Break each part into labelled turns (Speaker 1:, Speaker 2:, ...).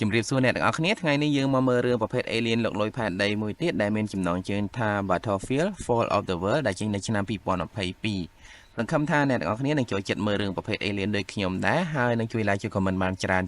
Speaker 1: ជំរាបសួរអ្នកទាំងអស់គ្នាថ្ងៃនេះយើងមកមើលរឿងប្រភេទ Alien លោកលុយផែនដីមួយទៀតដែលមានចំណងជើងថា Battlefield Fall of the World ដែលចេញនៅឆ្នាំ2022សង្ឃឹមថាអ្នកទាំងអស់គ្នានឹងចូលចិត្តមើលរឿងប្រភេទ Alien ដូចខ្ញុំដែរហើយនឹងជួយ like ជួយ comment បានច្រើន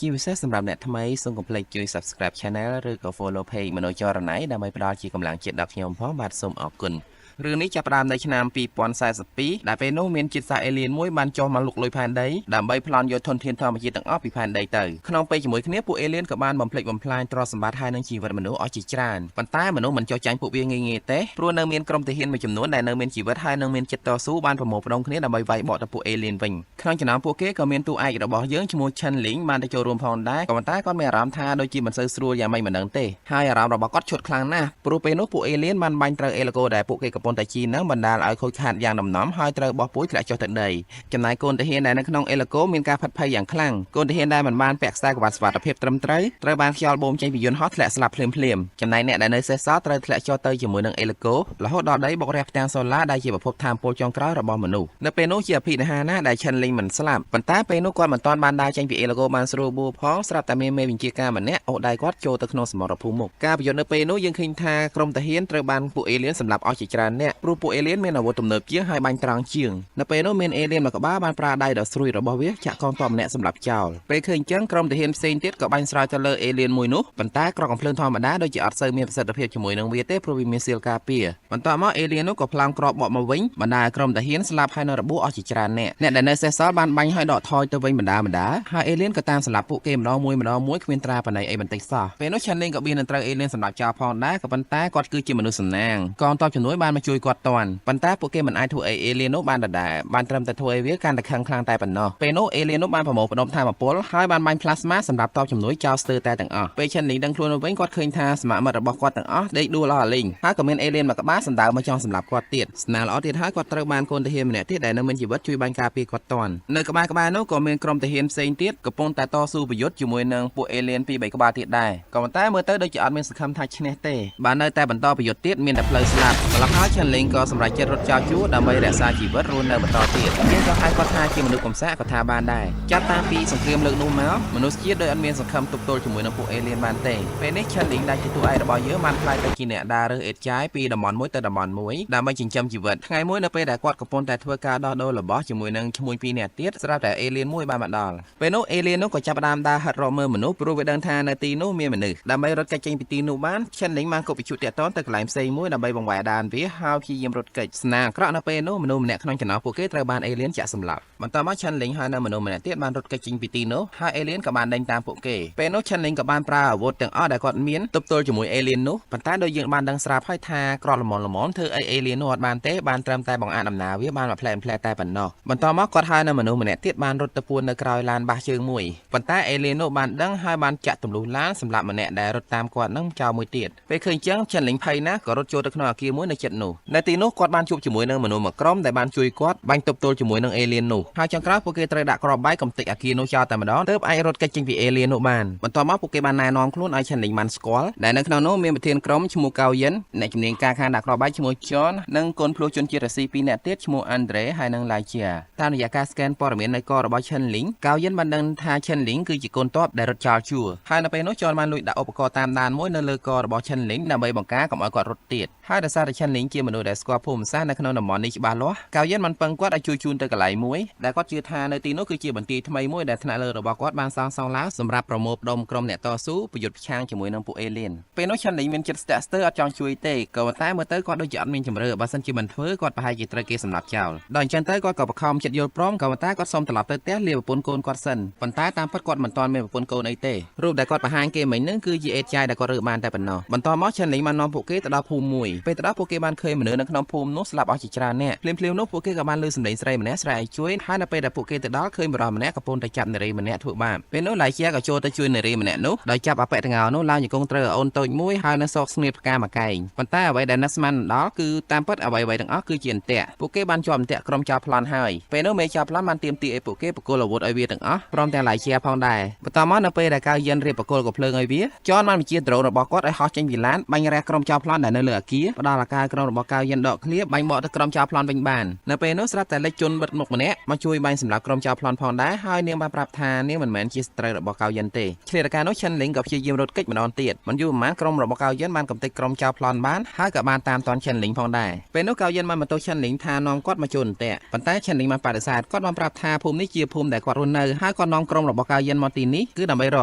Speaker 1: ជាពិសេសសម្រាប់អ្នកថ្មីសូមកុំភ្លេចជួយ subscribe channel ឬក៏ follow page មនោចរណៃដើម្បីផ្ដល់ជាកម្លាំងចិត្តដល់ខ្ញុំផងបាទសូមអរគុណរឿងនេះចាប់ផ្ដើមនៅឆ្នាំ2042ដែលពេលនោះមានជាតិសាសន៍ Alien មួយបានចុះមកលុកលុយផែនដីដើម្បីប្លន់យកធនធានធម្មជាតិទាំងអស់ពីផែនដីទៅក្នុងពេលជាមួយគ្នាពួក Alien ក៏បានបំផ្លិចបំផ្លាញទ្រព្យសម្បត្តិហើយនិងជីវិតមនុស្សអស់ជាច្រើនប៉ុន្តែមនុស្សមិនចោះចាញ់ពួកវាងាយៗទេព្រោះនៅមានក្រុមទាហានមួយចំនួនដែលនៅមានជីវិតហើយនិងមានចិត្តតស៊ូបានប្រមូលផ្ដុំគ្នាដើម្បីវាយបកទៅពួក Alien វិញក្នុងចំណោមពួកគេក៏មានតួឯករបស់យើងឈ្មោះ Chen Ling បានទៅចូលរួមផងដែរក៏ប៉ុន្តែគាត់មានអារម្មណ៍ថាដូចជាមិនសូវស្រួលយ៉ាងម៉េចមិនដឹងទេហើយអារម្មណ៍របស់គាត់ឈុតខ្លាំងណាស់ព្រោះពេលនោះពួក Alien បានបាញ់ត្រូវ Elago ដែលពួកគេកំពុងតែជិះនឹងបណ្ដាលឲ្យខូចខាតយ៉ាងដំណំហើយត្រូវបោះពួយធ្លាក់ចុះទៅដីចំណែកកូនទាហានដែលនៅក្នុង Elago មានការផិតភ័យយ៉ាងខ្លាំងកូនទាហានដែលមិនបានពាក់ខ្សែក្រវ៉ាត់សុវត្ថិភាពត្រឹមត្រូវបានខ្យល់បូមចេញពីយន្តហោះធ្លាក់ស្លាប់ភ្លាមចំណែកអ្នកដែលនៅសេសសល់ត្រូវធ្លាក់ចុះទៅជាមួយនឹង Elago រហូតដល់ដីបុករះផ្ទាំងសូឡាដែលជាប្រភពថាមពលចុងក្រោយរបស់មនុស្សនៅពេលនោះជាអភិនិហាណាដែល Chen Ling មិនស្លាប់ប៉ុន្តែពេលនោះគាត់មិនទាន់បានដើរចេញពី Elago បានស្រួលបួលផងស្រាប់តែមានមេបញ្ជាការម្នាក់អូសដៃគាត់ចូលទៅក្នុងសមរភូមិមុខការប្រយុទ្ធនៅពេលនោះយើងឃើញថាក្រុមទាហានត្រូវបានពួក Alien សម្លាប់អស់ជាច្រើនអ្នកព្រោះពួក Alien មានអាវុធទំនើបជាងហើយបាញ់ត្រង់ជាងនៅពេលនោះមាន Alien មួយក្បាលបានប្រើដៃដ៏ស្រួយរបស់វាចាក់កងទ័ពម្នាក់សម្លាប់ចោលពេលឃើញអញ្ចឹងក្រុមទាហានផ្សេងទៀតក៏បាញ់ស្រោចទៅលើ Alien មួយនោះប៉ុន្តែក្រកកំភ្លើងធម្មតាដូចជាអត់សូវមានប្រសិទ្ធភាពជាមួយនឹងវាទេព្រោះវាមានសៀលការពារបន្ទាប់មក Alien នោះក៏ផ្លោមក្របបកមកវិញបណ្ដាលក្រុមទាហានស្លាប់ហើយនៅរបួសអស់ជាច្រើនអ្នកដែលនៅសេសសល់បានបាញ់ហើយដកថយទៅវិញបណ្ដាហើយ Alien ក៏តាមសម្លាប់ពួកគេម្ដងមួយគ្មានត្រាបណ្ណៃអីបន្តិចសោះពេលនោះ Chen Ling ក៏មាននឹងត្រូវ Alien សម្លាប់ចោលផងដែរក៏ប៉ុន្តែគាត់គឺជាមនុស្សសំណាងកងទ័ពជំនួយបានមកជួយគាត់តាន់ប៉ុន្តែពួកគេមិនអាចធ្វើឲ្យ Alien នោះបានដដែលបានត្រឹមតែធ្វើឲ្យវាកាន់តែខឹងខ្លាំងតែប៉ុណ្ណោះពេលនោះ Alien នោះបានប្រមូលផ្ដុំថាមពលហើយបានបាញ់ Plasma សម្រាប់ទ័ពជំនួយចោលស្ទើរតែទាំងអស់ពេល Chen Ling ដឹងខ្លួនវិញគាត់ឃើញថាសមាមិត្តរបស់គាត់ទាំងអស់ដេកដួលអស់អាលីងហើយក៏មាន Alien មួយក្បាលសម្ដៅមកចង់សម្លាប់គាត់ទៀតស្នាល្អទៀតហើយគាត់ត្រូវបានកូនទាហានម្នាក់ទៀតដែលនៅមានជីវិតជួយបាញ់ការពារគាត់តាន់នៅក្បែរនោះក៏មានក្រុមទាហានផ្សេងទៀតកំពុងតែតស៊ូប្រយុទ្ធជាមួយនឹងពួក Alien 2-3ក្បាលទៀតដែរក៏ប៉ុន្តែមើលទៅដូចជាអត់មានសង្ឃឹមថាឈ្នះទេបាននៅតែបន្តប្រយុទ្ធទៀតមានតែផ្លូវស្លាប់ម្ល៉េះហើយ Chen Ling ក៏សម្រេចចិត្តរត់ចោលជួរដើម្បីរក្សាជីវិតរស់នៅបន្តទៀតយើងក៏ហៅគាត់ថាជាមនុស្សកំសាកក៏ថាបានដែរចាប់តាំងពីសង្គ្រាមលើកនោះមកមនុស្សជាតិដោយអត់មានសង្ឃឹមទប់ទល់ជាមួយនឹងពួក Alien បានទេពេលនេះ Chen Ling ដែលជាតួឯករបស់យើងបានខ្លាយទៅជាអ្នកដើររើសអេតចាយពីតំបន់មួយទៅតំបន់មួយដើម្បីចិញ្ចឹមជីវិតថ្ងៃមួយនៅពេលដែលគាត់កំពុងតែធ្វើការដោះដូររបស់ជាមួយនឹងឈ្មួញ2នាក់ទៀតស្រាប់តែ Alien មួយបានមកដល់ពេលនោះ Alien នោះក៏ចាប់ផ្ដើមដើរហិតរកមើលមនុស្សព្រោះវាដឹងថានៅទីនោះមានមនុស្សដើម្បីរត់គេចចេញពីទីនោះបាន Chen Ling បានគប់វិជ្ជាតាក់ទងទៅកន្លែងផ្សេងមួយដើម្បីបង្វែរដានវាហើយព្យាយាមរត់គេចស្នាអាក្រក់នៅពេលនោះមនុស្សម្នាក់ក្នុងចំណោមពួកគេត្រូវបាន Alien ចាក់សម្លាប់បន្ទាប់មក Chen Ling ហើយនៅមនុស្សម្នាក់ទៀតបានរត់គេចចេញពីទីនោះហើយ Alien ក៏បានដេញតាមពួកគេពេលនោះ Chen Ling ក៏បានប្រើអាវុធទាំងអស់ដែលគាត់មានទប់ទល់ជាមួយ Alien នោះប៉ុន្តែដោយយើងបានដឹងស្រាប់ហើយថាក្រត់ល្មមធ្វើអី Alien នោះអត់បានទេបានត្រឹមតែបង្អាក់ដំណើរវាបានមកផ្លែតែប៉ុណ្ណោះបន្ទាប់មកគាត់ហើយនៅមនុស្សម្នាក់ទៀតបានរត់ទៅពួននៅក្រោយឡានបាសជើងមួយប៉ុន្តែ Alien នោះបានដឹងហើយបានចាក់ទម្លុះឡានសម្រាប់ម្នាក់ដែលរត់តាមគាត់នឹងចោលមួយទៀតពេលឃើញចឹង Chen Ling ភ័យណាស់ក៏រត់ចូលទៅក្នុងអគារមួយនៅជិតនោះនៅទីនោះគាត់បានជួបជាមួយនឹងមនុស្សមួយក្រុមដែលបានជួយគាត់បាញ់ទប់ទល់ជាមួយនឹង Alien នោះហើយចុងក្រោយពួកគេត្រូវដាក់គ្រាប់បែកកំទេចអគារនោះចោលតែម្ដងទើបអាចរត់គេចចេញពី Alien នោះបានបន្ទាប់មកពួកគេបានណែនាំខ្លួនឲ្យ Chen Ling បានស្គាល់ដែលនៅក្នុងនោះមានប្រធានក្រុមឈ្មោះ Cao Yin អ្នកជំនាញការខាងដាក់គ្រាប់បែកឈ្មោះ John និងកូនភ្លោះជនជាតិរុស្ស៊ី2នាក់ទៀតឈ្មោះ Andre ហើយនិង Laia តាមរយៈការស្កេនព័ត៌មាននៅករបស់ Chen Ling Cao Yin បានដឹងថា Chen Ling គឺជាកូនទ័ពដែលរត់ចោលជួរហើយនៅពេលនោះ John បានលួចដាក់ឧបករណ៍តាមដានមួយនៅលើករបស់ Chen Ling ដើម្បីបង្ការកុំឲ្យគាត់រត់ទៀតហើយដោយសារតែ Chen Ling ជាមនុស្សដែលស្គាល់ភូមិសាស្ត្រនៅក្នុងតំបន់នេះច្បាស់លាស់ Cao Yin បានពឹងគាត់ឲ្យជួយជូនទៅកន្លែងមួយដែលគាត់ជឿថានៅទីនោះគឺជាបន្ទាយថ្មីមួយដែលថ្នាក់លើរបស់គាត់បានសាងសង់ឡើងសម្រាប់ប្រមូលផ្ដុំក្រុមអ្នកតស៊ូប្រយុទ្ធប្រឆាំងជាមួយនឹងពួក Alien ពេលនោះ Chen Ling មានចិត្តស្ទាក់ស្ទើរអត់ចង់ជួយទេក៏ប៉ុន្តែមើលទៅគាត់ដូចជាអត់មានជំរឿបើសិនជាមិនធ្វើគាត់ប្រហែលជាត្រូវគេសម្លាប់ចោលដល់អញ្ចឹងទៅគាត់ក៏បង្ខំចិត្តយល់ព្រមក៏ប៉ុន្តែគាត់សុំត្រឡប់ទៅផ្ទះលាប្រពន្ធកូនគាត់សិនប៉ុន្តែតាមពិតគាត់មិនទាន់មានប្រពន្ធកូនអីទេរូបដែលគាត់បង្ហាញគេមិញហ្នឹងគឺជាអេតចាយដែលគាត់រើបានតែប៉ុណ្ណោះបន្ទាប់មក Chen Ling បាននាំពួកគេទៅដល់ភូមិមួយពេលទៅដល់ពួកគេបានឃើញមនុស្សនៅក្នុងភូមិនោះស្លាប់អស់ជាច្រើនអ្នកភ្លាមនោះពួកគេក៏បានឮសំឡេងស្រីម្នាក់ស្រែកឲ្យជួយហើយនៅពេលដែលពួកគេទៅដល់ឃើញបុរសម្នាក់កំពុងតែចាប់នារីម្នាក់ធ្វើបាបពេលនោះ Laia ក៏ចូលទៅជួយនារីម្នាក់នោះដោយចាប់អបិតងោនោះឡើងជង្គង់ត្រូវអូនតូចមួយហើយនៅសោកស្ងៀមផ្កាមួយកែងប៉ុន្តែអ្វីដែលនឹកស្មានដល់គឺតាមពិតអ្វីទាំងអស់គឺជាអន្ទាក់ពួកគេបានជាប់អន្ទាក់ក្រុមចោរប្លន់ហើយពេលនោះមេចោរប្លន់បានទាមទារឲ្យពួកគេបកគលអាវុធឲ្យវាទាំងអស់ព្រមទាំង Laia ផងដែរបន្ទាប់មកនៅពេលដែលCao Yinរៀបបកគលកំភ្លើងឲ្យវាចនបានបញ្ជាដ្រូនរបស់គាត់ឲ្យហោះចេញពីឡានបាញ់រះក្រុមចោរប្លន់ដែលនៅលើអគារផ្ដល់ឱកាសក្រុម របស់កៅយិនដកឃ្លៀបាញ់បកទៅក្រុមចៅប្លន់វិញបាននៅពេលនោះស្រាប់តែលេចជន់បិទមុខម្នាក់មកជួយបាញ់សម្រាប់ក្រុមចៅប្លន់ផងដែរហើយនាងបានប្រាប់ថានាងមិនមែនជាស្ត្រីរបស់កៅយិនទេឆ្លៀតការនោះឈិនលីងក៏ព្យាយាមរត់គេចម្ដងទៀតមិនយូរប៉ុន្មានក្រុមរបស់កៅយិនបានកំទេចក្រុមចៅប្លន់បានហើយក៏បានតាមតាន់ឈិនលីងផងដែរពេលនោះកៅយិនបានបន្ទោសឈិនលីងថានាំគាត់មកជួនតែប៉ុន្តែឈិនលីងបានបដិសេធគាត់បានប្រាប់ថាភូមិនេះជាភូមិដែលគាត់រស់នៅហើយគាត់នាំក្រុមរបស់កៅយិនមកទីនេះគឺដើម្បីរក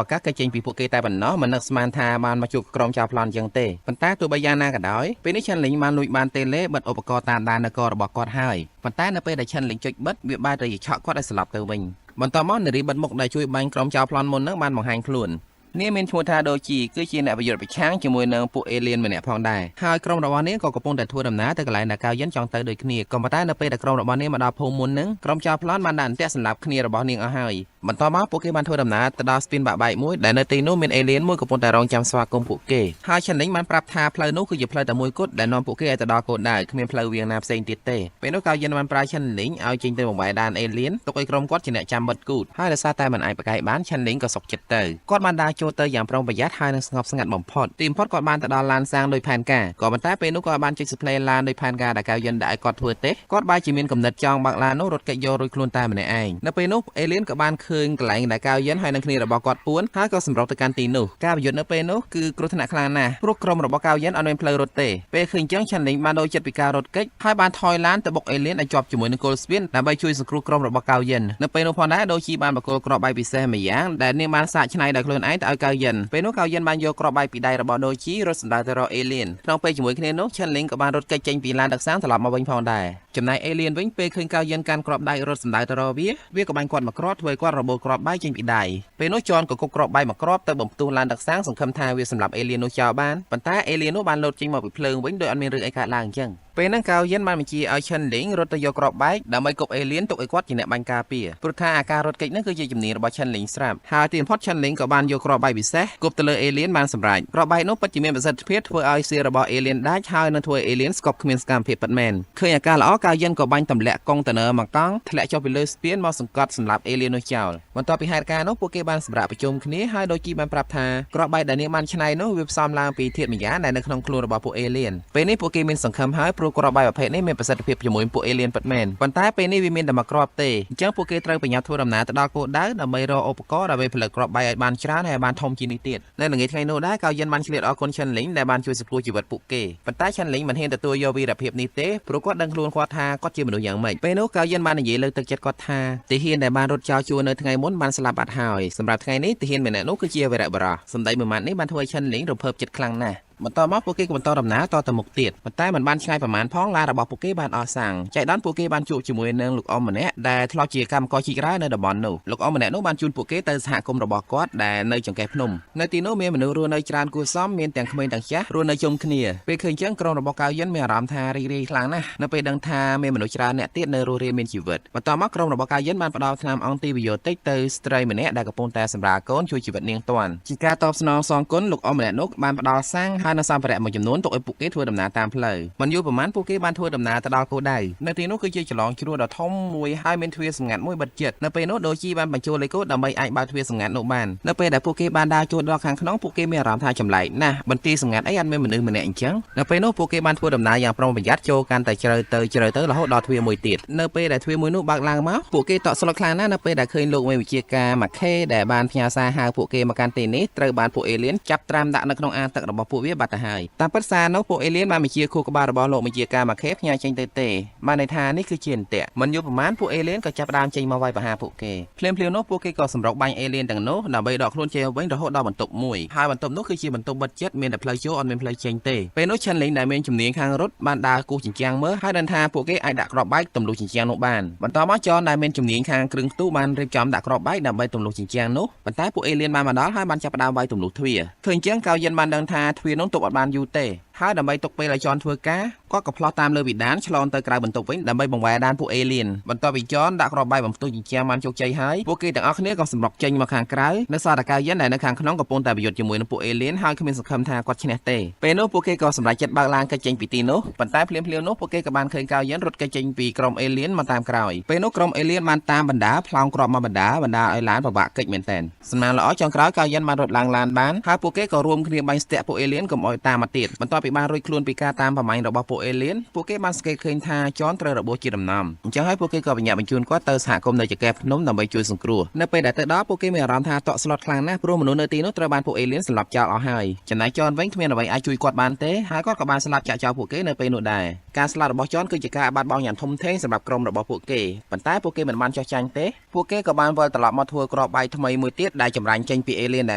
Speaker 1: ឱកាសគេចចេញពីពួកគេតែប៉ុណ្ណោះមិននឹកស្មានថាបានមកជួបក្រុមចៅប្លន់ចឹងទេប៉ុន្តែទោះបីយ៉ាងណាក៏ដោយពេលនេះឈិនលីងបានលួចបានតេឡេបិទឧបករណ៍តាមដាននគររបស់គាត់ហើយប៉ុន្តែនៅពេលដែលឈិនលីងចុចបិទវាបែរទៅជាឆក់គាត់ឲ្យស្លាប់ទៅវិញបន្ទាប់មកនារីបិទមុខដែលជួយបាញ់ក្រុមចៅប្លន់មុននឹងបានបង្ហាញខ្លួននាងមានឈ្មោះថាដូជីគឺជាអ្នកប្រយុទ្ធប្រឆាំងជាមួយនឹងពួកអេលៀនម្នាក់ផងដែរហើយក្រុមរបស់នាងក៏កំពុងតែធ្វើដំណើរទៅកន្លែងដែលកៅយិនចង់ទៅដូចគ្នាក៏ប៉ុន្តែនៅពេលដែលក្រុមរបស់នាងមកដល់ភូមិមុននឹងក្រុមចៅប្លន់បានដាក់អន្ទាក់សម្លាប់គ្នារបស់នាងអស់ហើយបន្ទាប់មកពួកគេបានធ្វើដំណើរទៅដល់ស្ពានបាក់បែកមួយដែលនៅទីនោះមានអេលៀនមួយកំពុងតែរងចាំស្វាគមន៍ពួកគេហើយឈិនលីងបានប្រាប់ថាផ្លូវនោះគឺជាផ្លូវតែមួយគត់ដែលនាំពួកគេឲ្យទៅដល់គោលដៅគ្មានផ្លូវវាងណាផ្សេងទៀតទេពេលនោះកៅយិនបានប្រើឈិនលីងឲ្យចេញទៅបង្វែរដានអេលៀនទុកឲ្យក្រុមគាត់ជាអ្នកចាំបិទគូតហើយដោយសារតែមិនអាចប្រកែកបានឈិនលីងក៏សុកចិត្តទៅគាត់បានដើរចូលទៅយ៉ាងប្រុងប្រយ័ត្នហើយនឹងស្ងប់ស្ងាត់បំផុតទីបំផុតគាត់បានទៅដល់ឡានសាំងដោយផែនការក៏ប៉ុន្តែពេលនោះគាត់បានចេញសផ្លេឡានដោយផែនការដែលកៅយិនដាក់ឲ្យគាត់ធ្វើទេគាត់បែរជាមានកំណត់ចង់បើកឡាននោះរត់គេចយករួចខ្លួនតែម្នាក់ឯងនៅពេលនោះអេលៀនក៏បានឃើញកន្លែងដែលកៅយិនហើយនឹងគ្នារបស់គាត់ពួនហើយក៏សម្រុកទៅកាន់ទីនោះការប្រយុទ្ធនៅពេលនោះគឺគ្រោះថ្នាក់ខ្លាំងណាស់ព្រោះក្រុមរបស់កៅយិនអត់មានផ្លូវរត់ទេពេលឃើញចឹងឆាន់លីងបានដូចចិត្តពីការរត់គេចហើយបានថយឡានទៅបុកអេលៀនឲ្យជាប់ជាមួយនឹងគល់ស្ពានដើម្បីជួយសង្គ្រោះក្រុមរបស់កៅយិននៅពេលនោះផងដែរដូជីបានបកគោលក្របបែកពិសេសម្យ៉ាងដែលនាងបានសាកច្នៃដោយខ្លួនឯងទៅឲ្យកៅយិនពេលនោះកៅយិនបានយកក្របបែកពីដៃរបស់ដូជីរត់សម្ដៅទៅរកអេលៀនក្នុងពេលជាមួយគ្នានោះឆាន់លីងក៏បានរត់គេចចេញពីឡានដឹកសាំងត្រឡប់មកវិញផងដែរចំណែកអេលៀនវិញពេលឃើញកៅយិនកាន់ក្របដៃរត់សម្ដៅទៅរកវាក៏បាញ់គាត់មកគ្រាប់ធ្វើឲ្យគាត់របូតក្របបែកចេញពីដៃពេលនោះចនក៏គប់ក្របបែកមកគ្រាប់ទៅបំផ្ទុះឡានដឹកសាំងសង្ឃឹមថាវាសម្លាប់អេលៀននោះចោលបានប៉ុន្តែអេលៀននោះបានលោតចេញមកពីភ្លើងវិញដោយអត់មានរឿងអីកើតឡើងអញ្ចឹងពេលហ្នឹងកៅយិនបានបញ្ជាឲ្យឈិនលីងរត់ទៅយកក្របបែកដើម្បីគប់អេលៀនទុកឲ្យគាត់ជាអ្នកបាញ់ការពារព្រោះថាអាការរត់គេចហ្នឹងគឺជាជំនាញរបស់ឈិនលីងស្រាប់ហើយទីបំផុតឈិនលីងក៏បានយកក្របបែកពិសេសគប់ទៅលើអេលៀនបានសម្រេចក្របបែកនោះពិតជាមានប្រសិទ្ធភាពធ្វើឲ្យសៀរបស់អេលៀនដាច់ហើយនឹងធ្វើឲ្យអេលៀនស្គប់គ្មានសកម្មភាពពិតមែនឃើញអាការល្អកៅយិនក៏បាញ់ទម្លាក់កុងតឺន័រមកកង់ធ្លាក់ចុះពីលើស្ពានមកសង្កត់សម្លាប់អេលៀននោះចោលបន្ទាប់ពីហេតុការណ៍នោះពួកគេបានសម្រាប់ប្រជុំគ្នាហើយដូចជីបានប្រាប់ថាក្របបែកដែលនាងបានច្នៃនោះវាផ្សំឡើងពីធាតុម្យ៉ាងដែលនៅក្នុងខ្លួនរបស់ពួកអេលៀនពេលនេះពួកគេមានសង្ឃឹមហើយព្រោះក្របបែកប្រភេទនេះមានប្រសិទ្ធភាពជាមួយពួកអេលៀនពិតមែនប៉ុន្តែពេលនេះវាមានតែមួយគ្រាប់ទេអញ្ចឹងពួកគេត្រូវប្រញាប់ធ្វើដំណើរទៅដល់គោលដៅដើម្បីរកឧបករណ៍ដើម្បីផលិតគ្រាប់បែកឲ្យបានច្រើនហើយបានធំជាងនេះទៀតនៅល្ងាចថ្ងៃនោះដែរកៅយិនបានឆ្លៀតអរគុណឈិនលីងដែលបានជួយសង្គ្រោះជីវិតពួកគេប៉ុន្តែឈិនលីងមិនហ៊ានទទួលយកវីរភាពនេះទេព្រោះគាត់ដឹងខ្លួនគាត់ថាគាត់ជាមនុស្សយ៉ាងម៉េចពេលនោះកៅយិនបាននិយាយលើកទឹកចិត្តគាត់ថាទាហានដែលបានរត់ចោលជួរនៅថ្ងៃមុនបានស្លាប់បាត់ហើយសម្រាប់ថ្ងៃនេះទាហានម្នាក់នោះគឺជាវីរបុរសសម្ដីមួយម៉ាត់នេះបានធ្វើឲ្យឈិនលីងរំភើបចិត្តខ្លាំងណាស់បន្តមកពួកគេក៏បន្តដំណើរតទៅមុខទៀតប៉ុន្តែមិនបានឆ្ងាយប្រមាណផងឡានរបស់ពួកគេបានអស់សាំងចៃដន្យពួកគេបានជួបជាមួយនឹងលោកអ៊ំម្នាក់ដែលធ្លាប់ជាកម្មករជីករ៉ែនៅតំបន់នោះលោកអ៊ំម្នាក់នោះបានជូនពួកគេទៅសហគមន៍របស់គាត់ដែលនៅចង្កេះភ្នំនៅទីនោះមានមនុស្សរស់នៅច្រើនគួរសមមានទាំងក្មេងទាំងចាស់រស់នៅជុំគ្នាពេលឃើញចឹងក្រុមរបស់កៅយិនមានអារម្មណ៍ថារីករាយខ្លាំងណាស់នៅពេលដឹងថាមានមនុស្សច្រើនអ្នកទៀតនៅរស់រានមានជីវិតបន្តមកក្រុមរបស់កៅយិនបានផ្ដល់ថ្នាំអង់ទីវីយ៉ូទិកទៅស្ត្រីម្នាក់ដែលកំពុងតែសម្រាលកូនជួយជីវិតនាងតាន់ជាការតបស្នងសងគុណលោកអ៊ំម្នាក់នោះបានផ្ដល់សាំងហើយនៅសម្ភារៈមួយចំនួនទុកឲ្យពួកគេធ្វើដំណើរតាមផ្លូវមិនយូរប៉ុន្មានពួកគេបានធ្វើដំណើរទៅដល់គោលដៅនៅទីនោះគឺជាចលងជ្រួតដ៏ធំមួយហើយមានទ្វារសម្ងាត់មួយបិទជិតនៅពេលនោះដូជីបានបញ្ចូលលេខកូដដើម្បីអាចបើកទ្វារសម្ងាត់នោះបាននៅពេលដែលពួកគេបានដើរចូលដល់ខាងក្នុងពួកគេមានអារម្មណ៍ថាចម្លែកណាស់បន្ទាយសម្ងាត់អីអត់មានមនុស្សម្នាក់អញ្ចឹងនៅពេលនោះពួកគេបានធ្វើដំណើរយ៉ាងប្រុងប្រយ័ត្នចូលកាន់តែជ្រៅទៅរហូតដល់ទ្វារមួយទៀតនៅពេលដែលទ្វារមួយនោះបើកឡើងមកពួកគេតក់ស្លុតខ្លាំងណាស់នៅពេលដែលឃើញលោកមេវិជាការម៉ាខេដែលបានផ្ញើសារហៅពួកគេមកកាន់ទីនេះត្រូវបានពួកអេលៀនចាប់ត្រាំដាក់នៅក្នុងអាងទឹករបស់ពួកវាបាត់ទៅហើយតាមពិតសារនោះពួកអេលៀនបានបញ្ជាខួរក្បាលរបស់លោកមេជាការម៉ាខេផ្ញើចេញទៅទេបានន័យថានេះគឺជាអន្ទាក់មិនយូរប៉ុន្មានពួកអេលៀនក៏ចាប់ផ្ដើមចេញមកវាយប្រហារពួកគេភ្លាមនោះពួកគេក៏សម្រុកបាញ់អេលៀនទាំងនោះដើម្បីដកខ្លួនចេញវិញរហូតដល់បន្ទប់មួយហើយបន្ទប់នោះគឺជាបន្ទប់បិទជិតមានតែផ្លូវចូលអត់មានផ្លូវចេញទេពេលនោះឈិនលីងដែលមានជំនាញខាងរត់បានដើរគូសជញ្ជាំងមើលហើយដឹងថាពួកគេអាចដាក់គ្រាប់បែកទម្លុះជញ្ជាំងនោះបានបន្តមកចនដែលមានជំនាញខាងគ្រឿងផ្ទុះបានរៀបចំដាក់គ្រាប់បែកដើម្បីទម្លុះជញ្ជាំងនោះប៉ុន្តែពួកអេលៀនបានមកដល់ហើយបានចាប់ផ្ដើមវាយទម្លុះទ្វារឃើញចឹងកៅយិនបានដឹងថាទ្វារនោះទប់អត់បានយូរទេហើយដើម្បីទុកពេលឲ្យចនធ្វើការគាត់ក៏ផ្លោះតាមលើវិដានឆ្លងទៅក្រៅបន្ទប់វិញដើម្បីបង្វែរដានពួកអេលៀនបន្ទាប់ពីចនដាក់គ្រាប់បែកបំផ្ទុះជញ្ជាំងបានជោគជ័យហើយពួកគេទាំងអស់គ្នាក៏សម្រុកចេញមកខាងក្រៅនៅសតកៅយិនដែលនៅខាងក្នុងកំពុងតែប្រយុទ្ធជាមួយនឹងពួកអេលៀនហើយគ្មានសង្ឃឹមថាគាត់ឈ្នះទេពេលនោះពួកគេក៏សម្រេចចិត្តបើកឡានកិច្ចចេញពីទីនោះប៉ុន្តែភ្លាមនោះពួកគេក៏បានឃើញកៅយិនរត់កិច្ចចេញពីក្រុមអេលៀនមកតាមក្រោយពេលនោះក្រុមអេលៀនបានតាមបណ្ដាផ្លោងគ្រាប់មកបណ្ដាឲ្យឡានពិបាកកិច្ចមែនទែនសំណាងល្អចុងក្រោយកៅយិនបានរត់ឡើងឡានបានហើយពួកគេក៏រួមគ្នាបាញ់ស្ទាក់ពួកអេលៀនកុំឲ្យតាមមកទៀតបន្ទាប់ពី ពីបានរួចខ្លួនពីការតាមប្រម៉ាញ់របស់ពួកអេលៀនពួកគេបានសង្កេតឃើញថាចនត្រូវរបួសជាដំណំអញ្ចឹងហើយពួកគេក៏បញ្ញត្តិបញ្ជូនគាត់ទៅសហគមន៍នៅចក្រភ្នំដើម្បីជួយសង្គ្រោះនៅពេលដែលទៅដល់ពួកគេមានអារម្មណ៍ថាតក់ស្លុតខ្លាំងណាស់ព្រោះមនុស្សនៅទីនោះត្រូវបានពួកអេលៀនសម្លាប់ចោលអស់ហើយចំណែកចនវិញគ្មានអ្វីអាចជួយគាត់បានទេហើយគាត់ក៏បានស្លាប់ចាក់ចោលពួកគេនៅពេលនោះដែរការស្លាប់របស់ចនគឺជាការបាត់បង់យ៉ាងធំធេងសម្រាប់ក្រុមរបស់ពួកគេប៉ុន្តែពួកគេមិនបានចោះចាញ់ទេពួកគេក៏បានវិលត្រឡប់មកធ្វើគ្រាប់បែកថ្មីមួយទៀតដែលចម្រាញ់ចេញពីអេលៀនដែ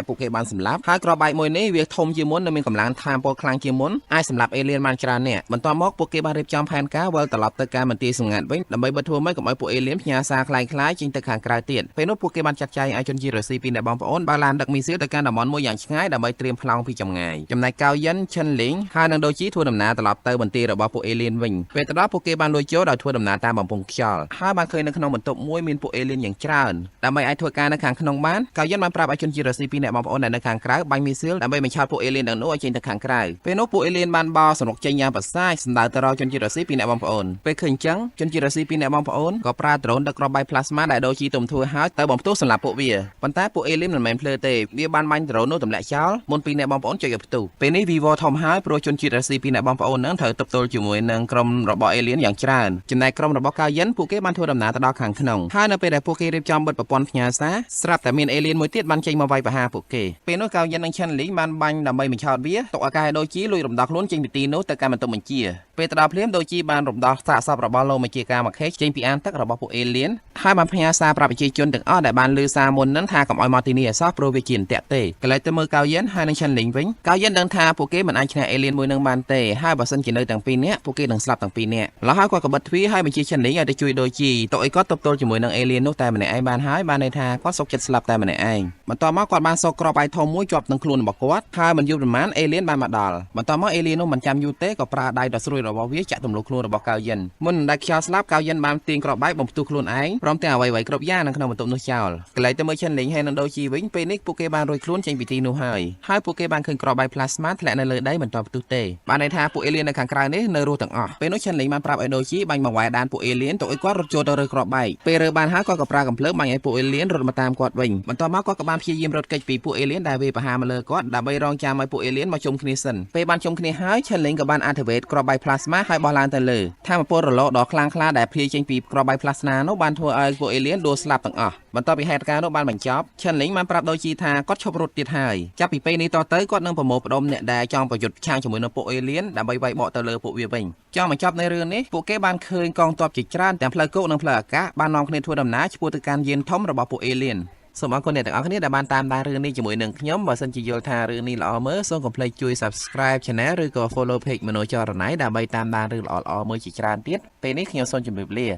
Speaker 1: លពួកគេបានសម្លាប់ហើយគ្រាប់បែកមួយនេះវាធំជាងមុននិងមានកម្លាំងថាមពលខ្លាំងជាងមុនអាចសម្លាប់អេលៀនបានច្រើននាក់បន្ទាប់មកពួកគេបានរៀបចំផែនការវិលត្រឡប់ទៅការមន្ទីរសម្ងាត់វិញដើម្បីបិទធ្វើម៉េចកុំឲ្យពួកអេលៀនផ្ញើសារខ្លាំងៗចេញទៅខាងក្រៅទៀតពេលនោះពួកគេបានចាត់ចែងឲ្យជនជាតិរុស្ស៊ីពីរនាក់បងប្អូនបើកឡានដឹកមីស៊ីលទៅកាន់តំបន់មួយយ៉ាងឆ្ងាយដើម្បីត្រៀមប្លង់ពីចម្ងាយចំណែកកៅយិនឈិនលីងហើយនឹងដូជីធ្វើដំណើរត្រឡប់ទៅមន្ទីររបស់ពួកអេលៀនវិញពេលទៅដល់ពួកគេបានលួចចូលដោយធ្វើដំណើរតាមបំពង់ខ្យល់ហើយបានឃើញនៅក្នុងបន្ទប់មួយមានពួកអេលៀនយ៉ាងច្រើនដើម្បីអាចធ្វើការនៅខាងក្នុងបានកៅយិនបានប្រាប់ឲ្យជនជាតិរុស្ស៊ីពីរនាក់បងប្អូនដែលនៅខាងក្រៅបាញ់មីស៊ីលដើម្បីបញ្ឆោតពួកអេលៀនទាំងនោះឲ្យចេញទៅខាងក្រៅពេលនោះពួកអេលៀនបានបោសរុកចេញយ៉ាងប្រសាចសម្ដៅទៅរកជនជាតិរុស្ស៊ីពីរនាក់បងប្អូនពេលឃើញអញ្ចឹងជនជាតិរុស្ស៊ីពីរនាក់បងប្អូនក៏ប្រើដ្រូនដឹកគ្រាប់បែកផ្លាស្មាដែលដូជីទុំធ្វើហើយទៅបំផ្ទុះសម្លាប់ពួកវាប៉ុន្តែពួកអេលៀនមិនមែនភ្លើទេវាបានបាញ់ដ្រូននោះទម្លាក់ចោលមុនពីរនាក់បងប្អូនចុចឲ្យផ្ទុះពេលនេះវីវធំហើយព្រោះជនជាតិរុស្ស៊ីពីរនាក់បងប្អូននឹងត្រូវទប់ទល់ជាមួយនឹងក្រុមរបស់អេលៀនយ៉ាងច្រើនចំណែកក្រុមរបស់កៅយិនពួកគេបានធ្វើដំណើរទៅដល់ខាងក្នុងហើយនៅពេលដែលពួកគេរៀបចំបិទប្រព័ន្ធផ្ញើសារស្រាប់តែមានអេលៀនមួយទៀតបានចេញមកវាយប្រហារពួកគេពេលនោះកៅយិននិងឈិនលីងបានបាញ់ដើម្បីបញ្ឆោតវាទុកឲ្យកែដូជីលួចរំដោះខ្លួនចេញពីទីនោះទៅកាន់បន្ទប់បញ្ជាពេលទៅដល់ភ្លាមដូជីបានរំដោះសាកសពរបស់លោកបញ្ជាការមកខេចេញពីអាងទឹករបស់ពួកអេលៀនហើយបានផ្ញើសារប្រាប់ប្រជាជនទាំងអស់ដែលបានឮសារមុននឹងថាកុំឲ្យមកទីនេះឲ្យសោះព្រោះវាជាអន្ទាក់ទេកន្លែងទៅមើលកៅយិនហើយនិងឈិនលីងវិញកៅយិនដឹងថាពួកគេមិនអាចឈ្នះអេលៀនមួយនឹងបានទេហើយបើសិនជានៅទាំងពីរនាក់ពួកគេនឹងស្លាប់ទាំងពីរនាក់ឡោះហើយគាត់ក៏បិទទ្វារហើយបញ្ជាឈិនលីងឲ្យទៅជួយដូជីទុកឲ្យគាត់ទប់ទល់ជាមួយនឹងអេលៀននោះតែម្នាក់ឯងបានហើយបានន័យថាគាត់សុកចិត្តស្លាប់តែម្នាក់ឯងបន្ទាប់មកគាត់បានសោកគ្រាប់បែកធំមួយជាប់នឹងខ្លួនរបស់គាត់ហើយមិនយូរប៉ុន្មានអេលៀនបានមកដល់បន្ទាប់មកអេលៀននោះមិនចាំយូរទេក៏ប្រើដៃដ៏ស្រួយរបស់វាចាក់ទម្លុះខ្លួនរបស់កៅយិនមុននឹងដាច់ខ្យល់ស្លាប់កៅយិនបានទាញគ្រាប់បែកបំផ្ទុះខ្លួនឯងព្រមទាំងអ្វីៗគ្រប់យ៉ាងនៅក្នុងបន្ទប់នោះចោលកន្លែងទៅមើលឈិនលីងហើយនឹងដូជីវិញពេលនេះពួកគេបានរួចខ្លួនចេញពីទីនោះហើយពួកគេបានឃើញគ្រាប់បែកផ្លាស្មាធ្លាក់នៅលើដីមិនទាន់ផ្ទុះទេបានន័យថាពួកអេលៀននៅខាងក្រៅនេះនៅរស់ទាំងអស់ពេលនោះឈិនលីងបានប្រាប់ឲ្យដូជីបាញ់មកវាយដានពួកអេលៀនទុកឲ្យគាត់រត់ចូលទៅរើគ្រាប់បែកពេលរើបានហើយគាត់ក៏ប្រើកំភ្លើងបាញ់ឲ្យពួកអេលៀនរត់មកតាមគាត់វិញបន្ទាប់មកគាត់ក៏បានព្យាយាមរត់គេចពីពួកអេលៀនដែលវាប្រហារមកលើគាត់ដើម្បីរងចាំឲ្យពួកអេលៀនមកជុំគ្នាសិនពេលបានជុំគ្នាហើយឈិនលីងក៏បានអាតិវេតគ្រាប់បែកផ្លាស្មាហើយបោះឡើងទៅលើថាមពលរលកដ៏ខ្លាំងក្លាដែលព្រាយចេញពីគ្រាប់បែកផ្លាស្មានោះបានធ្វើឲ្យពួកអេលៀនដួលស្លាប់ទាំងអស់បន្ទាប់ពីហេតុការណ៍នោះបានបញ្ចប់ឈិនលីងបានប្រាប់ដូជីថាគាត់ឈប់រត់ទៀតហើយចាប់ពីពេលនេះតទៅគាត់នឹងប្រមូលផ្ដុំអ្នកដែលចង់ប្រយុទ្ធឆាំងជាមួយនឹងពួកអេលៀនដើម្បីវាយបកទៅលើពួកវាវិញចង់បញ្ចប់នៅរឿងនេះពួកគេបានឃើញកងទ័ពជាច្រើនទាំងផ្លូវគោកនិងផ្លូវអាកាសបាននាំគ្នាធ្វើដំណើរឆ្ពោះទៅកាន់យានធំរបស់ពួកអេលៀនសូមអរគុណអ្នកទាំងអស់គ្នាដែលបានតាមដានរឿងនេះជាមួយនឹងខ្ញុំបើសិនជាយល់ថារឿងនេះល្អមើលសូមកុំភ្លេចជួយ Subscribe Channel ឬក៏ Follow Page មនោចរណៃដើម្បីតាមដានរឿងល្អៗមួយជាច្រើនទៀតពេលនេះខ្ញុំសូមជម្រាបលា